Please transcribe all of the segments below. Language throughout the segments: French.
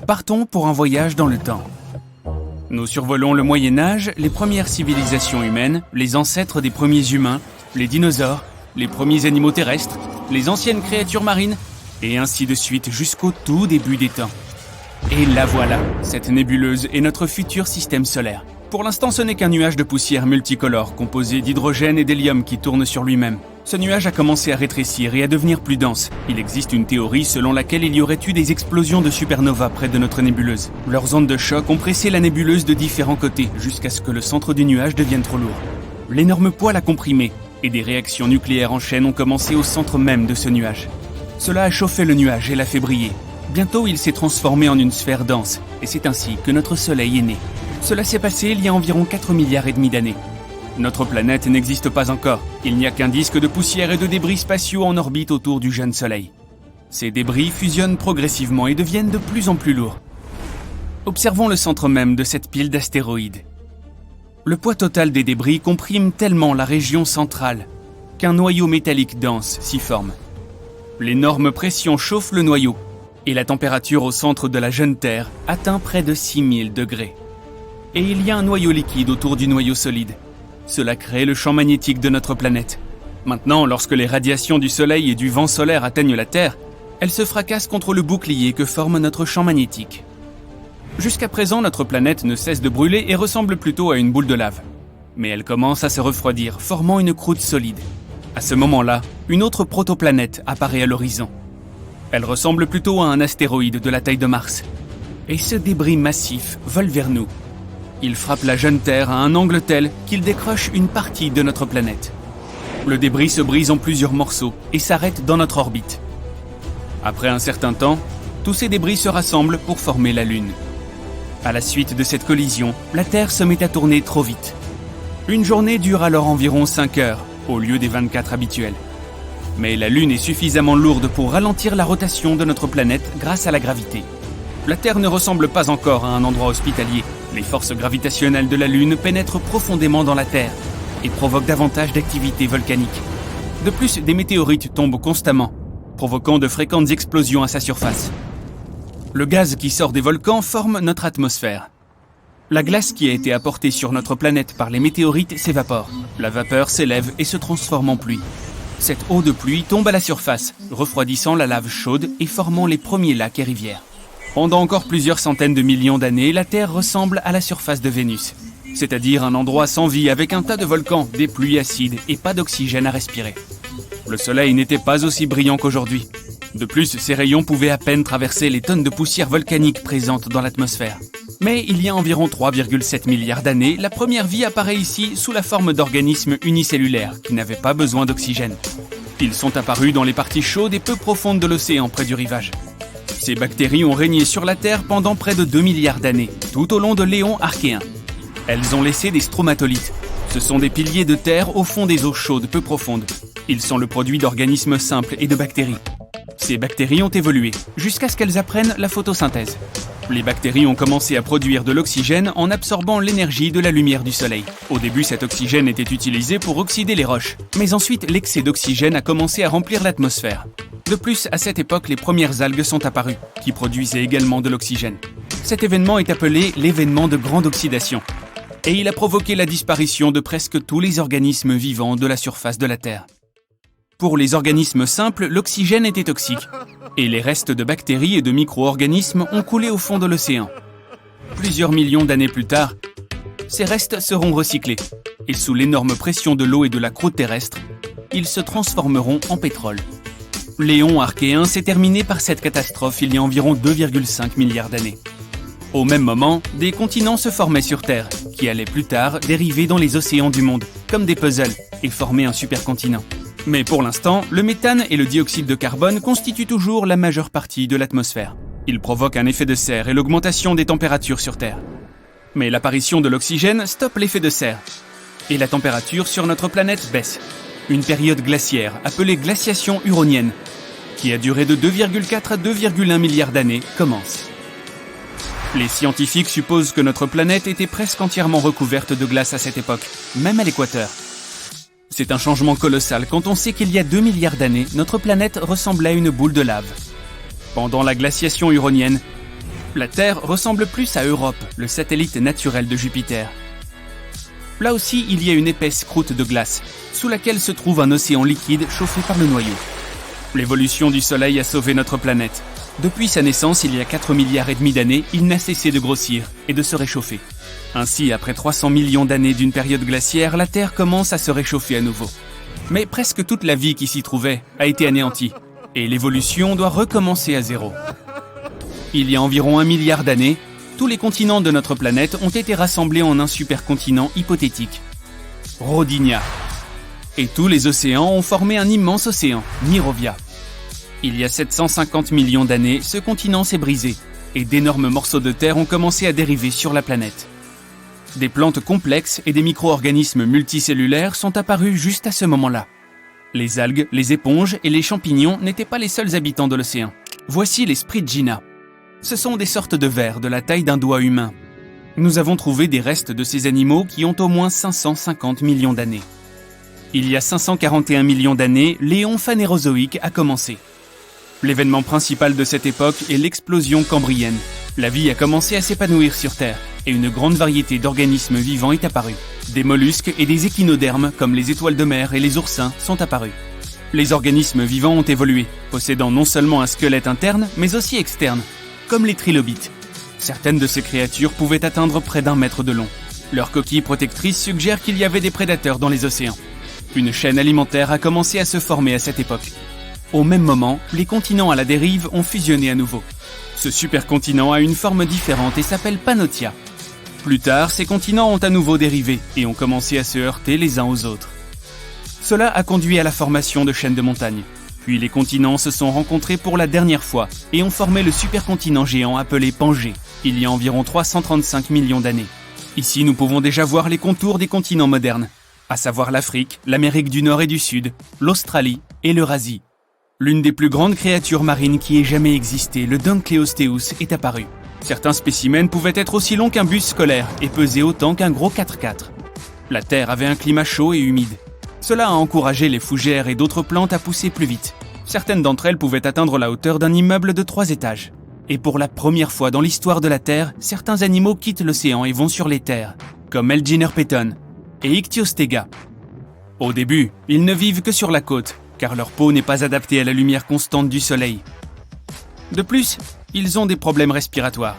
Partons pour un voyage dans le temps. Nous survolons le Moyen-Âge, les premières civilisations humaines, les ancêtres des premiers humains, les dinosaures, les premiers animaux terrestres, les anciennes créatures marines, et ainsi de suite jusqu'au tout début des temps. Et la voilà, cette nébuleuse est notre futur système solaire. Pour l'instant, ce n'est qu'un nuage de poussière multicolore, composé d'hydrogène et d'hélium qui tourne sur lui-même. Ce nuage a commencé à rétrécir et à devenir plus dense. Il existe une théorie selon laquelle il y aurait eu des explosions de supernovas près de notre nébuleuse. Leurs ondes de choc ont pressé la nébuleuse de différents côtés, jusqu'à ce que le centre du nuage devienne trop lourd. L'énorme poids l'a comprimé, et des réactions nucléaires en chaîne ont commencé au centre même de ce nuage. Cela a chauffé le nuage et l'a fait briller. Bientôt, il s'est transformé en une sphère dense, et c'est ainsi que notre Soleil est né. Cela s'est passé il y a environ 4,5 milliards d'années. Notre planète n'existe pas encore. Il n'y a qu'un disque de poussière et de débris spatiaux en orbite autour du jeune Soleil. Ces débris fusionnent progressivement et deviennent de plus en plus lourds. Observons le centre même de cette pile d'astéroïdes. Le poids total des débris comprime tellement la région centrale qu'un noyau métallique dense s'y forme. L'énorme pression chauffe le noyau et la température au centre de la jeune Terre atteint près de 6000 degrés. Et il y a un noyau liquide autour du noyau solide. Cela crée le champ magnétique de notre planète. Maintenant, lorsque les radiations du Soleil et du vent solaire atteignent la Terre, elles se fracassent contre le bouclier que forme notre champ magnétique. Jusqu'à présent, notre planète ne cesse de brûler et ressemble plutôt à une boule de lave. Mais elle commence à se refroidir, formant une croûte solide. À ce moment-là, une autre protoplanète apparaît à l'horizon. Elle ressemble plutôt à un astéroïde de la taille de Mars. Et ce débris massif vole vers nous. Il frappe la jeune Terre à un angle tel qu'il décroche une partie de notre planète. Le débris se brise en plusieurs morceaux et s'arrête dans notre orbite. Après un certain temps, tous ces débris se rassemblent pour former la Lune. À la suite de cette collision, la Terre se met à tourner trop vite. Une journée dure alors environ 5 heures, au lieu des 24 habituelles. Mais la Lune est suffisamment lourde pour ralentir la rotation de notre planète grâce à la gravité. La Terre ne ressemble pas encore à un endroit hospitalier. Les forces gravitationnelles de la Lune pénètrent profondément dans la Terre et provoquent davantage d'activité volcanique. De plus, des météorites tombent constamment, provoquant de fréquentes explosions à sa surface. Le gaz qui sort des volcans forme notre atmosphère. La glace qui a été apportée sur notre planète par les météorites s'évapore. La vapeur s'élève et se transforme en pluie. Cette eau de pluie tombe à la surface, refroidissant la lave chaude et formant les premiers lacs et rivières. Pendant encore plusieurs centaines de millions d'années, la Terre ressemble à la surface de Vénus, c'est-à-dire un endroit sans vie avec un tas de volcans, des pluies acides et pas d'oxygène à respirer. Le Soleil n'était pas aussi brillant qu'aujourd'hui. De plus, ses rayons pouvaient à peine traverser les tonnes de poussière volcanique présentes dans l'atmosphère. Mais il y a environ 3,7 milliards d'années, la première vie apparaît ici sous la forme d'organismes unicellulaires qui n'avaient pas besoin d'oxygène. Ils sont apparus dans les parties chaudes et peu profondes de l'océan près du rivage. Ces bactéries ont régné sur la Terre pendant près de 2 milliards d'années, tout au long de l'éon archéen. Elles ont laissé des stromatolites. Ce sont des piliers de terre au fond des eaux chaudes peu profondes. Ils sont le produit d'organismes simples et de bactéries. Ces bactéries ont évolué, jusqu'à ce qu'elles apprennent la photosynthèse. Les bactéries ont commencé à produire de l'oxygène en absorbant l'énergie de la lumière du Soleil. Au début, cet oxygène était utilisé pour oxyder les roches. Mais ensuite, l'excès d'oxygène a commencé à remplir l'atmosphère. De plus, à cette époque, les premières algues sont apparues, qui produisaient également de l'oxygène. Cet événement est appelé l'événement de grande oxydation. Et il a provoqué la disparition de presque tous les organismes vivants de la surface de la Terre. Pour les organismes simples, l'oxygène était toxique, et les restes de bactéries et de micro-organismes ont coulé au fond de l'océan. Plusieurs millions d'années plus tard, ces restes seront recyclés, et sous l'énorme pression de l'eau et de la croûte terrestre, ils se transformeront en pétrole. L'éon archéen s'est terminé par cette catastrophe il y a environ 2,5 milliards d'années. Au même moment, des continents se formaient sur Terre, qui allaient plus tard dériver dans les océans du monde, comme des puzzles, et former un supercontinent. Mais pour l'instant, le méthane et le dioxyde de carbone constituent toujours la majeure partie de l'atmosphère. Ils provoquent un effet de serre et l'augmentation des températures sur Terre. Mais l'apparition de l'oxygène stoppe l'effet de serre, et la température sur notre planète baisse. Une période glaciaire, appelée glaciation huronienne, qui a duré de 2,4 à 2,1 milliards d'années, commence. Les scientifiques supposent que notre planète était presque entièrement recouverte de glace à cette époque, même à l'équateur. C'est un changement colossal quand on sait qu'il y a 2 milliards d'années, notre planète ressemblait à une boule de lave. Pendant la glaciation huronienne, La Terre ressemble plus à Europe, le satellite naturel de Jupiter. Là aussi, il y a une épaisse croûte de glace, sous laquelle se trouve un océan liquide chauffé par le noyau. L'évolution du Soleil a sauvé notre planète. Depuis sa naissance, il y a 4,5 milliards d'années, il n'a cessé de grossir et de se réchauffer. Ainsi, après 300 millions d'années d'une période glaciaire, la Terre commence à se réchauffer à nouveau. Mais presque toute la vie qui s'y trouvait a été anéantie, et l'évolution doit recommencer à zéro. Il y a environ 1 milliard d'années, tous les continents de notre planète ont été rassemblés en un supercontinent hypothétique, Rodinia. Et tous les océans ont formé un immense océan, Mirovia. Il y a 750 millions d'années, ce continent s'est brisé, et d'énormes morceaux de terre ont commencé à dériver sur la planète. Des plantes complexes et des micro-organismes multicellulaires sont apparus juste à ce moment-là. Les algues, les éponges et les champignons n'étaient pas les seuls habitants de l'océan. Voici les Spriggina. Ce sont des sortes de vers de la taille d'un doigt humain. Nous avons trouvé des restes de ces animaux qui ont au moins 550 millions d'années. Il y a 541 millions d'années, l'éon phanérozoïque a commencé. L'événement principal de cette époque est l'explosion cambrienne. La vie a commencé à s'épanouir sur Terre, et une grande variété d'organismes vivants est apparue. Des mollusques et des échinodermes, comme les étoiles de mer et les oursins, sont apparus. Les organismes vivants ont évolué, possédant non seulement un squelette interne, mais aussi externe, comme les trilobites. Certaines de ces créatures pouvaient atteindre près d'1 mètre de long. Leur coquille protectrice suggère qu'il y avait des prédateurs dans les océans. Une chaîne alimentaire a commencé à se former à cette époque. Au même moment, les continents à la dérive ont fusionné à nouveau. Ce supercontinent a une forme différente et s'appelle Pannotia. Plus tard, ces continents ont à nouveau dérivé et ont commencé à se heurter les uns aux autres. Cela a conduit à la formation de chaînes de montagnes. Puis les continents se sont rencontrés pour la dernière fois et ont formé le supercontinent géant appelé Pangée, il y a environ 335 millions d'années. Ici, nous pouvons déjà voir les contours des continents modernes, à savoir l'Afrique, l'Amérique du Nord et du Sud, l'Australie et l'Eurasie. L'une des plus grandes créatures marines qui ait jamais existé, le Dunkleosteus, est apparue. Certains spécimens pouvaient être aussi longs qu'un bus scolaire et peser autant qu'un gros 4x4. La Terre avait un climat chaud et humide. Cela a encouragé les fougères et d'autres plantes à pousser plus vite. Certaines d'entre elles pouvaient atteindre la hauteur d'un immeuble de 3 étages. Et pour la première fois dans l'histoire de la Terre, certains animaux quittent l'océan et vont sur les terres, comme Elginerpeton et Ichthyostega. Au début, ils ne vivent que sur la côte, car leur peau n'est pas adaptée à la lumière constante du soleil. De plus, ils ont des problèmes respiratoires.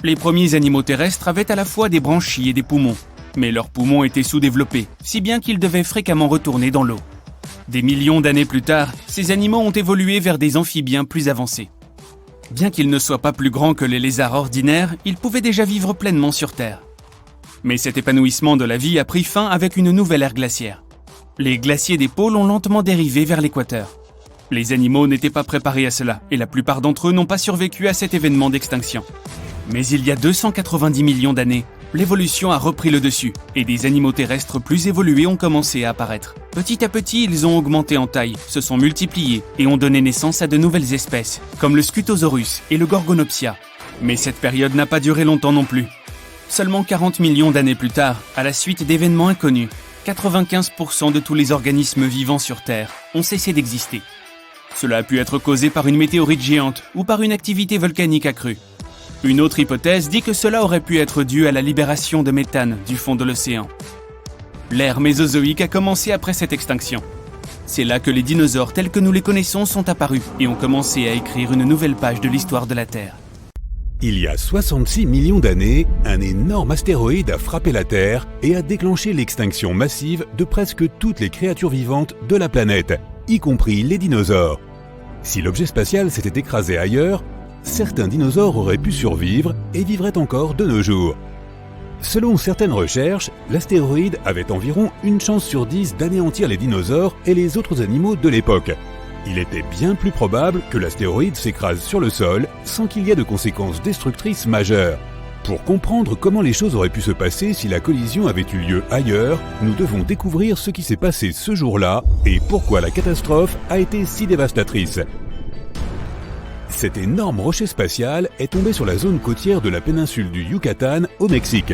Les premiers animaux terrestres avaient à la fois des branchies et des poumons, mais leurs poumons étaient sous-développés, si bien qu'ils devaient fréquemment retourner dans l'eau. Des millions d'années plus tard, ces animaux ont évolué vers des amphibiens plus avancés. Bien qu'ils ne soient pas plus grands que les lézards ordinaires, ils pouvaient déjà vivre pleinement sur Terre. Mais cet épanouissement de la vie a pris fin avec une nouvelle ère glaciaire. Les glaciers des pôles ont lentement dérivé vers l'équateur. Les animaux n'étaient pas préparés à cela, et la plupart d'entre eux n'ont pas survécu à cet événement d'extinction. Mais il y a 290 millions d'années, l'évolution a repris le dessus, et des animaux terrestres plus évolués ont commencé à apparaître. Petit à petit, ils ont augmenté en taille, se sont multipliés, et ont donné naissance à de nouvelles espèces, comme le Scutosaurus et le Gorgonopsia. Mais cette période n'a pas duré longtemps non plus. Seulement 40 millions d'années plus tard, à la suite d'événements inconnus, 95% de tous les organismes vivants sur Terre ont cessé d'exister. Cela a pu être causé par une météorite géante ou par une activité volcanique accrue. Une autre hypothèse dit que cela aurait pu être dû à la libération de méthane du fond de l'océan. L'ère mésozoïque a commencé après cette extinction. C'est là que les dinosaures tels que nous les connaissons sont apparus et ont commencé à écrire une nouvelle page de l'histoire de la Terre. Il y a 66 millions d'années, un énorme astéroïde a frappé la Terre et a déclenché l'extinction massive de presque toutes les créatures vivantes de la planète, y compris les dinosaures. Si l'objet spatial s'était écrasé ailleurs, certains dinosaures auraient pu survivre et vivraient encore de nos jours. Selon certaines recherches, l'astéroïde avait environ une chance sur 10 d'anéantir les dinosaures et les autres animaux de l'époque. Il était bien plus probable que l'astéroïde s'écrase sur le sol sans qu'il y ait de conséquences destructrices majeures. Pour comprendre comment les choses auraient pu se passer si la collision avait eu lieu ailleurs, nous devons découvrir ce qui s'est passé ce jour-là et pourquoi la catastrophe a été si dévastatrice. Cet énorme rocher spatial est tombé sur la zone côtière de la péninsule du Yucatan au Mexique.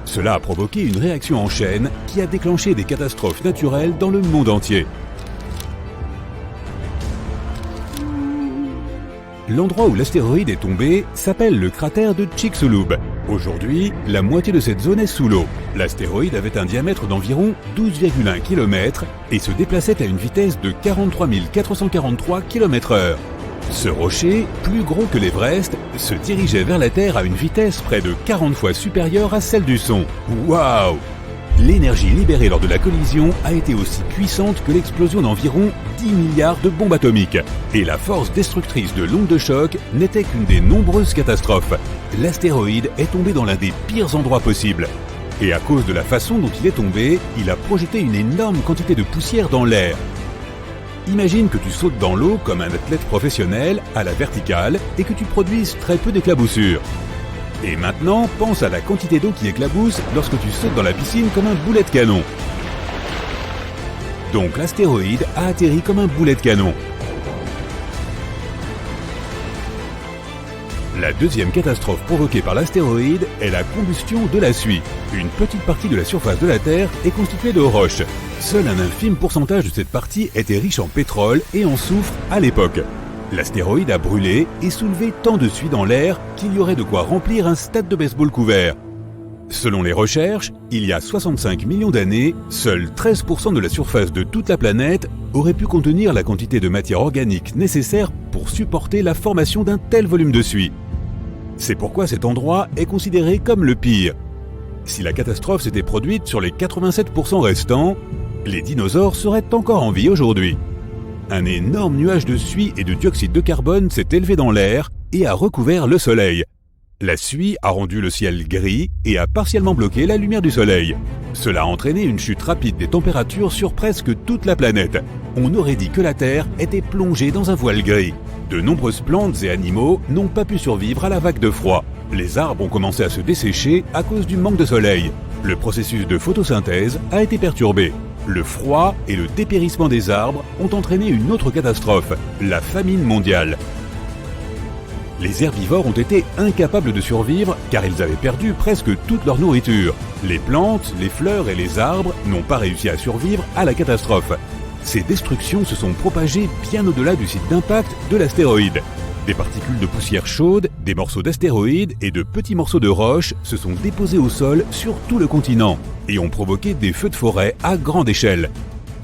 Cela a provoqué une réaction en chaîne qui a déclenché des catastrophes naturelles dans le monde entier. L'endroit où l'astéroïde est tombé s'appelle le cratère de Chicxulub. Aujourd'hui, la moitié de cette zone est sous l'eau. L'astéroïde avait un diamètre d'environ 12,1 km et se déplaçait à une vitesse de 43 443 km/h. Ce rocher, plus gros que l'Everest, se dirigeait vers la Terre à une vitesse près de 40 fois supérieure à celle du son. Waouh! L'énergie libérée lors de la collision a été aussi puissante que l'explosion d'environ 10 milliards de bombes atomiques. Et la force destructrice de l'onde de choc n'était qu'une des nombreuses catastrophes. L'astéroïde est tombé dans l'un des pires endroits possibles. Et à cause de la façon dont il est tombé, il a projeté une énorme quantité de poussière dans l'air. Imagine que tu sautes dans l'eau comme un athlète professionnel à la verticale et que tu produises très peu d'éclaboussures. Et maintenant, pense à la quantité d'eau qui éclabousse lorsque tu sautes dans la piscine comme un boulet de canon. Donc l'astéroïde a atterri comme un boulet de canon. La deuxième catastrophe provoquée par l'astéroïde est la combustion de la suie. Une petite partie de la surface de la Terre est constituée de roches. Seul un infime pourcentage de cette partie était riche en pétrole et en soufre à l'époque. L'astéroïde a brûlé et soulevé tant de suie dans l'air qu'il y aurait de quoi remplir un stade de baseball couvert. Selon les recherches, il y a 65 millions d'années, seuls 13% de la surface de toute la planète aurait pu contenir la quantité de matière organique nécessaire pour supporter la formation d'un tel volume de suie. C'est pourquoi cet endroit est considéré comme le pire. Si la catastrophe s'était produite sur les 87% restants, les dinosaures seraient encore en vie aujourd'hui. Un énorme nuage de suie et de dioxyde de carbone s'est élevé dans l'air et a recouvert le Soleil. La suie a rendu le ciel gris et a partiellement bloqué la lumière du Soleil. Cela a entraîné une chute rapide des températures sur presque toute la planète. On aurait dit que la Terre était plongée dans un voile gris. De nombreuses plantes et animaux n'ont pas pu survivre à la vague de froid. Les arbres ont commencé à se dessécher à cause du manque de soleil. Le processus de photosynthèse a été perturbé. Le froid et le dépérissement des arbres ont entraîné une autre catastrophe, la famine mondiale. Les herbivores ont été incapables de survivre car ils avaient perdu presque toute leur nourriture. Les plantes, les fleurs et les arbres n'ont pas réussi à survivre à la catastrophe. Ces destructions se sont propagées bien au-delà du site d'impact de l'astéroïde. Des particules de poussière chaude, des morceaux d'astéroïdes et de petits morceaux de roches se sont déposés au sol sur tout le continent et ont provoqué des feux de forêt à grande échelle.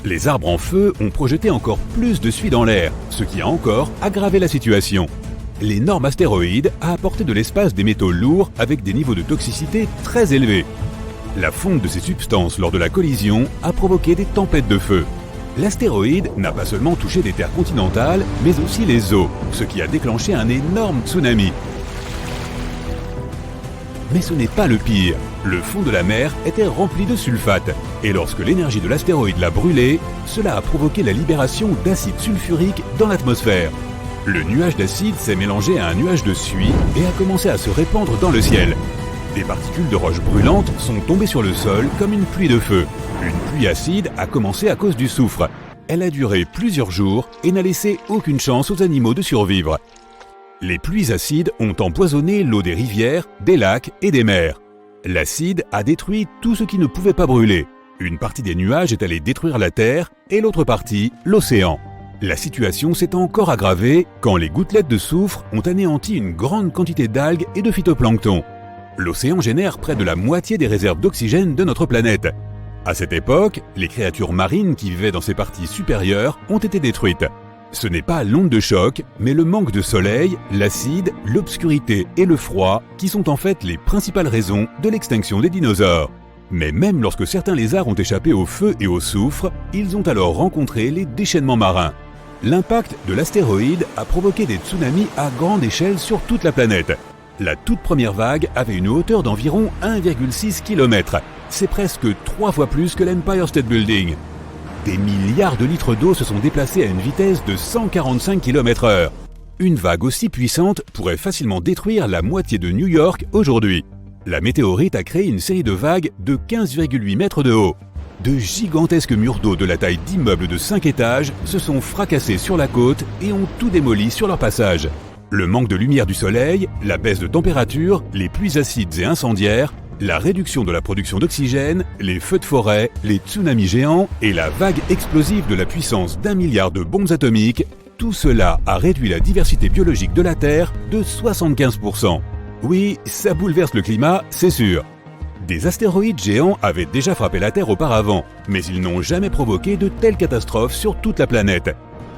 Les arbres en feu ont projeté encore plus de suie dans l'air, ce qui a encore aggravé la situation. L'énorme astéroïde a apporté de l'espace des métaux lourds avec des niveaux de toxicité très élevés. La fonte de ces substances lors de la collision a provoqué des tempêtes de feu. L'astéroïde n'a pas seulement touché des terres continentales, mais aussi les eaux, ce qui a déclenché un énorme tsunami. Mais ce n'est pas le pire. Le fond de la mer était rempli de sulfate, et lorsque l'énergie de l'astéroïde l'a brûlé, cela a provoqué la libération d'acide sulfurique dans l'atmosphère. Le nuage d'acide s'est mélangé à un nuage de suie et a commencé à se répandre dans le ciel. Des particules de roches brûlantes sont tombées sur le sol comme une pluie de feu. Une pluie acide a commencé à cause du soufre. Elle a duré plusieurs jours et n'a laissé aucune chance aux animaux de survivre. Les pluies acides ont empoisonné l'eau des rivières, des lacs et des mers. L'acide a détruit tout ce qui ne pouvait pas brûler. Une partie des nuages est allée détruire la Terre et l'autre partie, l'océan. La situation s'est encore aggravée quand les gouttelettes de soufre ont anéanti une grande quantité d'algues et de phytoplancton. L'océan génère près de la moitié des réserves d'oxygène de notre planète. À cette époque, les créatures marines qui vivaient dans ces parties supérieures ont été détruites. Ce n'est pas l'onde de choc, mais le manque de soleil, l'acide, l'obscurité et le froid qui sont en fait les principales raisons de l'extinction des dinosaures. Mais même lorsque certains lézards ont échappé au feu et au soufre, ils ont alors rencontré les déchaînements marins. L'impact de l'astéroïde a provoqué des tsunamis à grande échelle sur toute la planète. La toute première vague avait une hauteur d'environ 1,6 km. C'est presque 3 fois plus que l'Empire State Building. Des milliards de litres d'eau se sont déplacés à une vitesse de 145 km/h. Une vague aussi puissante pourrait facilement détruire la moitié de New York aujourd'hui. La météorite a créé une série de vagues de 15,8 mètres de haut. De gigantesques murs d'eau de la taille d'immeubles de 5 étages se sont fracassés sur la côte et ont tout démoli sur leur passage. Le manque de lumière du soleil, la baisse de température, les pluies acides et incendiaires, la réduction de la production d'oxygène, les feux de forêt, les tsunamis géants et la vague explosive de la puissance d'1 milliard de bombes atomiques, Tout cela a réduit la diversité biologique de la Terre de 75%. Oui, ça bouleverse le climat, c'est sûr. Des astéroïdes géants avaient déjà frappé la Terre auparavant, mais ils n'ont jamais provoqué de telles catastrophes sur toute la planète.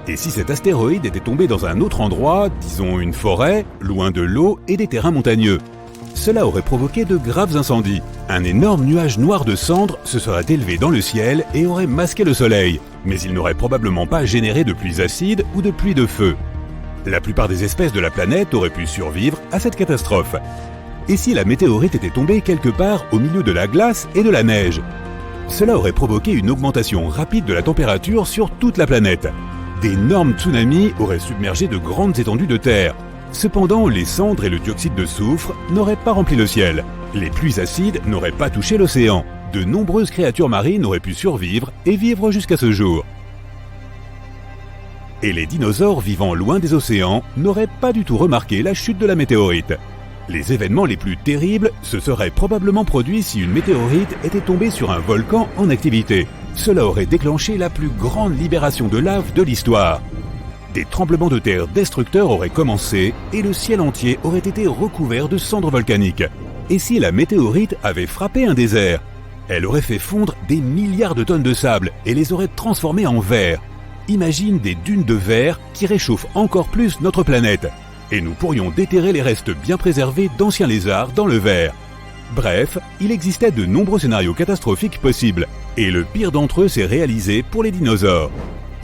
Et si cet astéroïde était tombé dans un autre endroit, disons une forêt, loin de l'eau et des terrains montagneux? Cela aurait provoqué de graves incendies. Un énorme nuage noir de cendres se serait élevé dans le ciel et aurait masqué le soleil, mais il n'aurait probablement pas généré de pluies acides ou de pluies de feu. La plupart des espèces de la planète auraient pu survivre à cette catastrophe. Et si la météorite était tombée quelque part au milieu de la glace et de la neige? Cela aurait provoqué une augmentation rapide de la température sur toute la planète. D'énormes tsunamis auraient submergé de grandes étendues de terre. Cependant, les cendres et le dioxyde de soufre n'auraient pas rempli le ciel. Les pluies acides n'auraient pas touché l'océan. De nombreuses créatures marines auraient pu survivre et vivre jusqu'à ce jour. Et les dinosaures vivant loin des océans n'auraient pas du tout remarqué la chute de la météorite. Les événements les plus terribles se seraient probablement produits si une météorite était tombée sur un volcan en activité. Cela aurait déclenché la plus grande libération de lave de l'histoire. Des tremblements de terre destructeurs auraient commencé et le ciel entier aurait été recouvert de cendres volcaniques. Et si la météorite avait frappé un désert? Elle aurait fait fondre des milliards de tonnes de sable et les aurait transformés en verre. Imagine des dunes de verre qui réchauffent encore plus notre planète. Et nous pourrions déterrer les restes bien préservés d'anciens lézards dans le verre. Bref, il existait de nombreux scénarios catastrophiques possibles, et le pire d'entre eux s'est réalisé pour les dinosaures.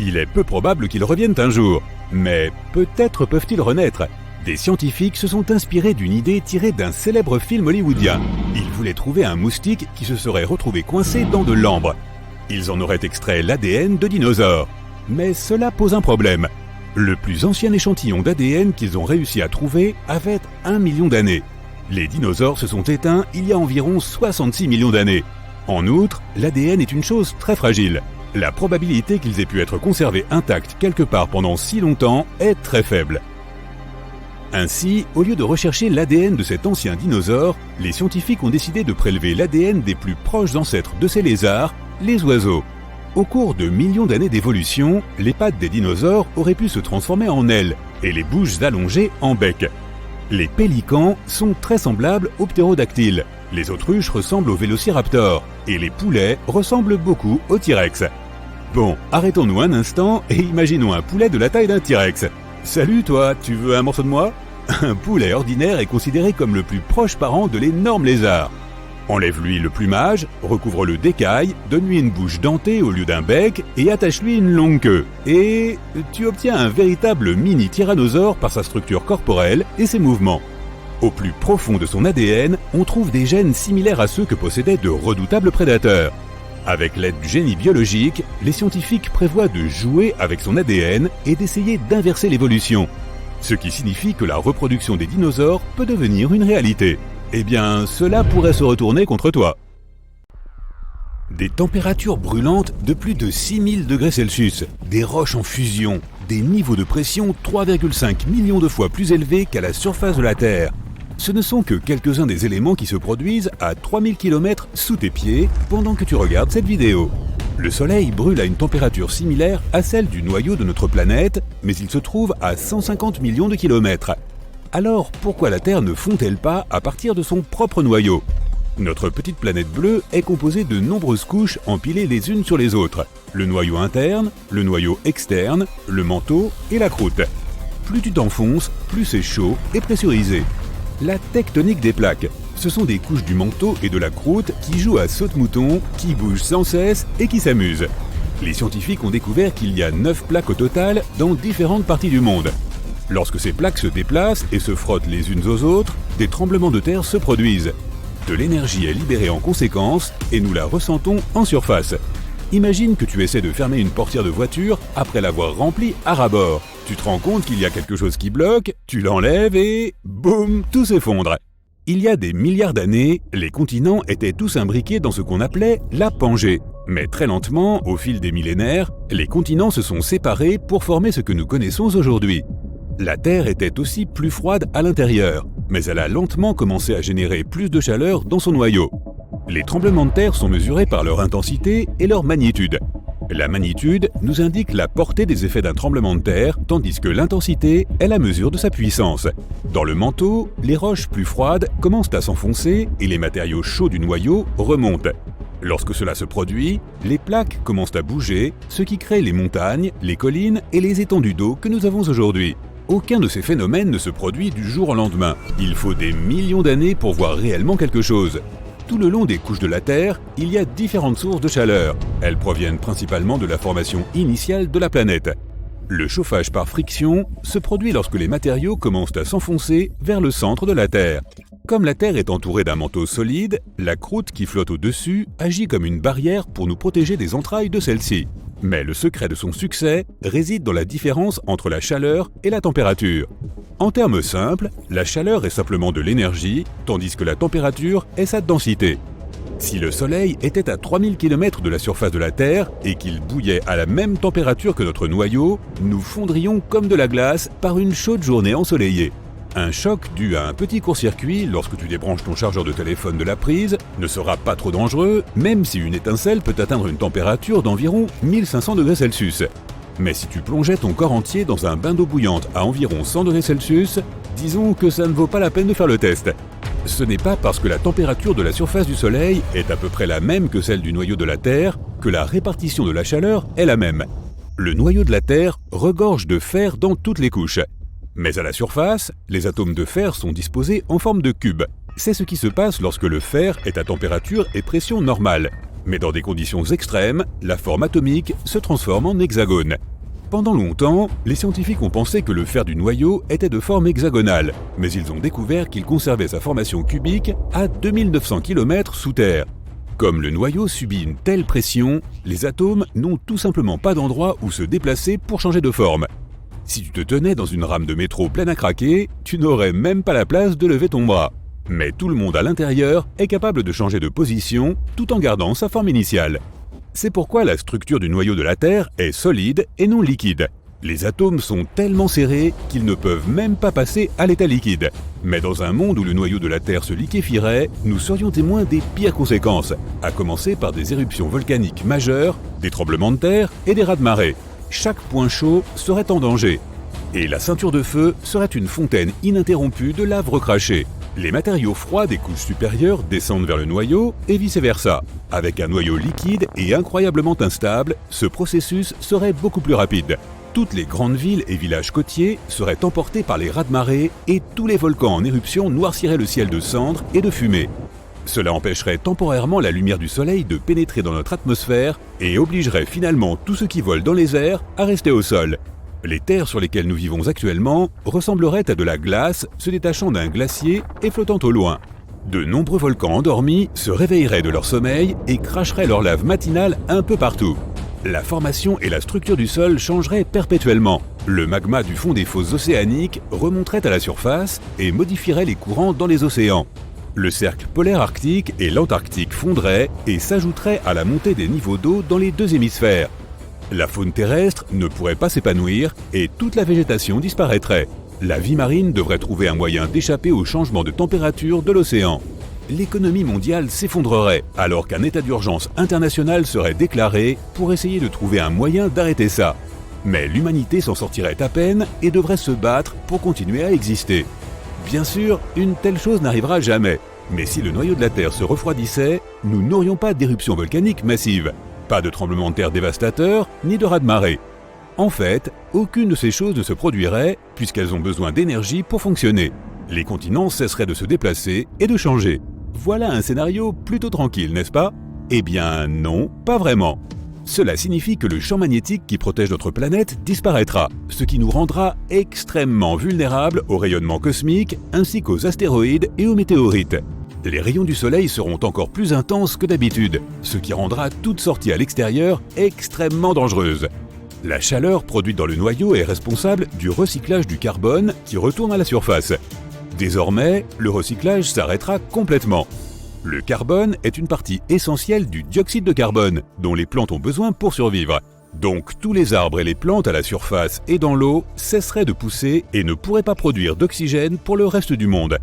Il est peu probable qu'ils reviennent un jour, mais peut-être peuvent-ils renaître. Des scientifiques se sont inspirés d'une idée tirée d'un célèbre film hollywoodien. Ils voulaient trouver un moustique qui se serait retrouvé coincé dans de l'ambre. Ils en auraient extrait l'ADN de dinosaures. Mais cela pose un problème. Le plus ancien échantillon d'ADN qu'ils ont réussi à trouver avait 1 million d'années. Les dinosaures se sont éteints il y a environ 66 millions d'années. En outre, l'ADN est une chose très fragile. La probabilité qu'ils aient pu être conservés intacts quelque part pendant si longtemps est très faible. Ainsi, au lieu de rechercher l'ADN de cet ancien dinosaure, les scientifiques ont décidé de prélever l'ADN des plus proches ancêtres de ces lézards, les oiseaux. Au cours de millions d'années d'évolution, les pattes des dinosaures auraient pu se transformer en ailes et les bouches allongées en bec. Les pélicans sont très semblables aux ptérodactyles, les autruches ressemblent aux vélociraptors et les poulets ressemblent beaucoup aux T-Rex. Bon, arrêtons-nous un instant et imaginons un poulet de la taille d'un T-Rex. Salut toi, tu veux un morceau de moi? Un poulet ordinaire est considéré comme le plus proche parent de l'énorme lézard. Enlève-lui le plumage, recouvre-le d'écailles, donne-lui une bouche dentée au lieu d'un bec et attache-lui une longue queue. Et tu obtiens un véritable mini-tyrannosaure par sa structure corporelle et ses mouvements. Au plus profond de son ADN, on trouve des gènes similaires à ceux que possédaient de redoutables prédateurs. Avec l'aide du génie biologique, les scientifiques prévoient de jouer avec son ADN et d'essayer d'inverser l'évolution. Ce qui signifie que la reproduction des dinosaures peut devenir une réalité. Eh bien, cela pourrait se retourner contre toi. Des températures brûlantes de plus de 6000 degrés Celsius, des roches en fusion, des niveaux de pression 3,5 millions de fois plus élevés qu'à la surface de la Terre. Ce ne sont que quelques-uns des éléments qui se produisent à 3000 km sous tes pieds pendant que tu regardes cette vidéo. Le Soleil brûle à une température similaire à celle du noyau de notre planète, mais il se trouve à 150 millions de kilomètres. Alors pourquoi la Terre ne fond-elle pas à partir de son propre noyau? Notre petite planète bleue est composée de nombreuses couches empilées les unes sur les autres. Le noyau interne, le noyau externe, le manteau et la croûte. Plus tu t'enfonces, plus c'est chaud et pressurisé. La tectonique des plaques, ce sont des couches du manteau et de la croûte qui jouent à saute-mouton, qui bougent sans cesse et qui s'amusent. Les scientifiques ont découvert qu'il y a 9 plaques au total dans différentes parties du monde. Lorsque ces plaques se déplacent et se frottent les unes aux autres, des tremblements de terre se produisent. De l'énergie est libérée en conséquence et nous la ressentons en surface. Imagine que tu essaies de fermer une portière de voiture après l'avoir remplie à ras-bord. Tu te rends compte qu'il y a quelque chose qui bloque, tu l'enlèves et boum, tout s'effondre. Il y a des milliards d'années, les continents étaient tous imbriqués dans ce qu'on appelait la Pangée. Mais très lentement, au fil des millénaires, les continents se sont séparés pour former ce que nous connaissons aujourd'hui. La Terre était aussi plus froide à l'intérieur, mais elle a lentement commencé à générer plus de chaleur dans son noyau. Les tremblements de terre sont mesurés par leur intensité et leur magnitude. La magnitude nous indique la portée des effets d'un tremblement de terre, tandis que l'intensité est la mesure de sa puissance. Dans le manteau, les roches plus froides commencent à s'enfoncer et les matériaux chauds du noyau remontent. Lorsque cela se produit, les plaques commencent à bouger, ce qui crée les montagnes, les collines et les étendues d'eau que nous avons aujourd'hui. Aucun de ces phénomènes ne se produit du jour au lendemain. Il faut des millions d'années pour voir réellement quelque chose. Tout le long des couches de la Terre, il y a différentes sources de chaleur. Elles proviennent principalement de la formation initiale de la planète. Le chauffage par friction se produit lorsque les matériaux commencent à s'enfoncer vers le centre de la Terre. Comme la Terre est entourée d'un manteau solide, la croûte qui flotte au-dessus agit comme une barrière pour nous protéger des entrailles de celle-ci. Mais le secret de son succès réside dans la différence entre la chaleur et la température. En termes simples, la chaleur est simplement de l'énergie, tandis que la température est sa densité. Si le Soleil était à 3000 km de la surface de la Terre et qu'il bouillait à la même température que notre noyau, nous fondrions comme de la glace par une chaude journée ensoleillée. Un choc dû à un petit court-circuit lorsque tu débranches ton chargeur de téléphone de la prise ne sera pas trop dangereux, même si une étincelle peut atteindre une température d'environ 1500 degrés Celsius. Mais si tu plongeais ton corps entier dans un bain d'eau bouillante à environ 100 degrés Celsius, disons que ça ne vaut pas la peine de faire le test. Ce n'est pas parce que la température de la surface du Soleil est à peu près la même que celle du noyau de la Terre que la répartition de la chaleur est la même. Le noyau de la Terre regorge de fer dans toutes les couches. Mais à la surface, les atomes de fer sont disposés en forme de cube. C'est ce qui se passe lorsque le fer est à température et pression normale. Mais dans des conditions extrêmes, la forme atomique se transforme en hexagone. Pendant longtemps, les scientifiques ont pensé que le fer du noyau était de forme hexagonale, mais ils ont découvert qu'il conservait sa formation cubique à 2900 km sous terre. Comme le noyau subit une telle pression, les atomes n'ont tout simplement pas d'endroit où se déplacer pour changer de forme. Si tu te tenais dans une rame de métro pleine à craquer, tu n'aurais même pas la place de lever ton bras. Mais tout le monde à l'intérieur est capable de changer de position tout en gardant sa forme initiale. C'est pourquoi la structure du noyau de la Terre est solide et non liquide. Les atomes sont tellement serrés qu'ils ne peuvent même pas passer à l'état liquide. Mais dans un monde où le noyau de la Terre se liquéfierait, nous serions témoins des pires conséquences, à commencer par des éruptions volcaniques majeures, des tremblements de terre et des raz-de-marée. Chaque point chaud serait en danger. Et la ceinture de feu serait une fontaine ininterrompue de lave recrachée. Les matériaux froids des couches supérieures descendent vers le noyau et vice-versa. Avec un noyau liquide et incroyablement instable, ce processus serait beaucoup plus rapide. Toutes les grandes villes et villages côtiers seraient emportés par les raz-de-marée et tous les volcans en éruption noirciraient le ciel de cendres et de fumée. Cela empêcherait temporairement la lumière du soleil de pénétrer dans notre atmosphère et obligerait finalement tout ce qui vole dans les airs à rester au sol. Les terres sur lesquelles nous vivons actuellement ressembleraient à de la glace se détachant d'un glacier et flottant au loin. De nombreux volcans endormis se réveilleraient de leur sommeil et cracheraient leur lave matinale un peu partout. La formation et la structure du sol changeraient perpétuellement. Le magma du fond des fosses océaniques remonterait à la surface et modifierait les courants dans les océans. Le cercle polaire arctique et l'Antarctique fondraient et s'ajouteraient à la montée des niveaux d'eau dans les deux hémisphères. La faune terrestre ne pourrait pas s'épanouir et toute la végétation disparaîtrait. La vie marine devrait trouver un moyen d'échapper au changement de température de l'océan. L'économie mondiale s'effondrerait alors qu'un état d'urgence international serait déclaré pour essayer de trouver un moyen d'arrêter ça. Mais l'humanité s'en sortirait à peine et devrait se battre pour continuer à exister. Bien sûr, une telle chose n'arrivera jamais. Mais si le noyau de la Terre se refroidissait, nous n'aurions pas d'éruption volcanique massive, pas de tremblement de terre dévastateur, ni de raz-de-marée. En fait, aucune de ces choses ne se produirait puisqu'elles ont besoin d'énergie pour fonctionner. Les continents cesseraient de se déplacer et de changer. Voilà un scénario plutôt tranquille, n'est-ce pas? Eh bien non, pas vraiment. Cela signifie que le champ magnétique qui protège notre planète disparaîtra, ce qui nous rendra extrêmement vulnérables au rayonnement cosmique ainsi qu'aux astéroïdes et aux météorites. Les rayons du Soleil seront encore plus intenses que d'habitude, ce qui rendra toute sortie à l'extérieur extrêmement dangereuse. La chaleur produite dans le noyau est responsable du recyclage du carbone qui retourne à la surface. Désormais, le recyclage s'arrêtera complètement. Le carbone est une partie essentielle du dioxyde de carbone, dont les plantes ont besoin pour survivre. Donc tous les arbres et les plantes à la surface et dans l'eau cesseraient de pousser et ne pourraient pas produire d'oxygène pour le reste du monde.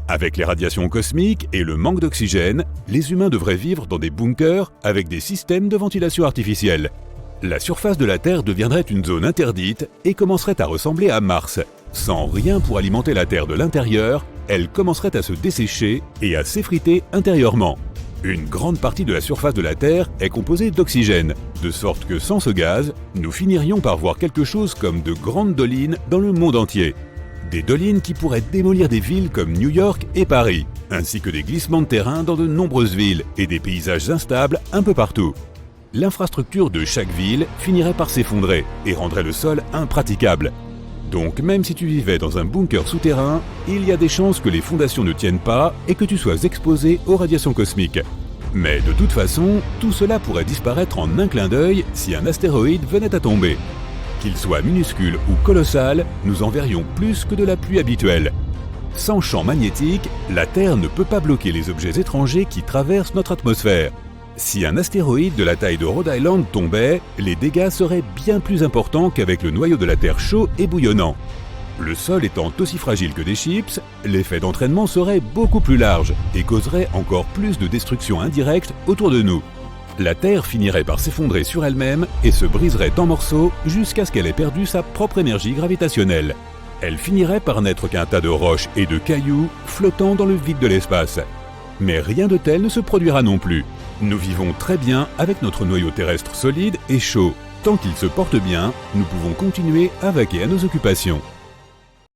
Avec les radiations cosmiques et le manque d'oxygène, les humains devraient vivre dans des bunkers avec des systèmes de ventilation artificielle. La surface de la Terre deviendrait une zone interdite et commencerait à ressembler à Mars. Sans rien pour alimenter la Terre de l'intérieur, elle commencerait à se dessécher et à s'effriter intérieurement. Une grande partie de la surface de la Terre est composée d'oxygène, de sorte que sans ce gaz, nous finirions par voir quelque chose comme de grandes dolines dans le monde entier. Des dolines qui pourraient démolir des villes comme New York et Paris, ainsi que des glissements de terrain dans de nombreuses villes et des paysages instables un peu partout. L'infrastructure de chaque ville finirait par s'effondrer et rendrait le sol impraticable. Donc même si tu vivais dans un bunker souterrain, il y a des chances que les fondations ne tiennent pas et que tu sois exposé aux radiations cosmiques. Mais de toute façon, tout cela pourrait disparaître en un clin d'œil si un astéroïde venait à tomber. Qu'il soit minuscule ou colossal, nous en verrions plus que de la pluie habituelle. Sans champ magnétique, la Terre ne peut pas bloquer les objets étrangers qui traversent notre atmosphère. Si un astéroïde de la taille de Rhode Island tombait, les dégâts seraient bien plus importants qu'avec le noyau de la Terre chaud et bouillonnant. Le sol étant aussi fragile que des chips, l'effet d'entraînement serait beaucoup plus large et causerait encore plus de destruction indirecte autour de nous. La Terre finirait par s'effondrer sur elle-même et se briserait en morceaux jusqu'à ce qu'elle ait perdu sa propre énergie gravitationnelle. Elle finirait par n'être qu'un tas de roches et de cailloux flottant dans le vide de l'espace. Mais rien de tel ne se produira non plus. Nous vivons très bien avec notre noyau terrestre solide et chaud. Tant qu'il se porte bien, nous pouvons continuer à vaquer à nos occupations.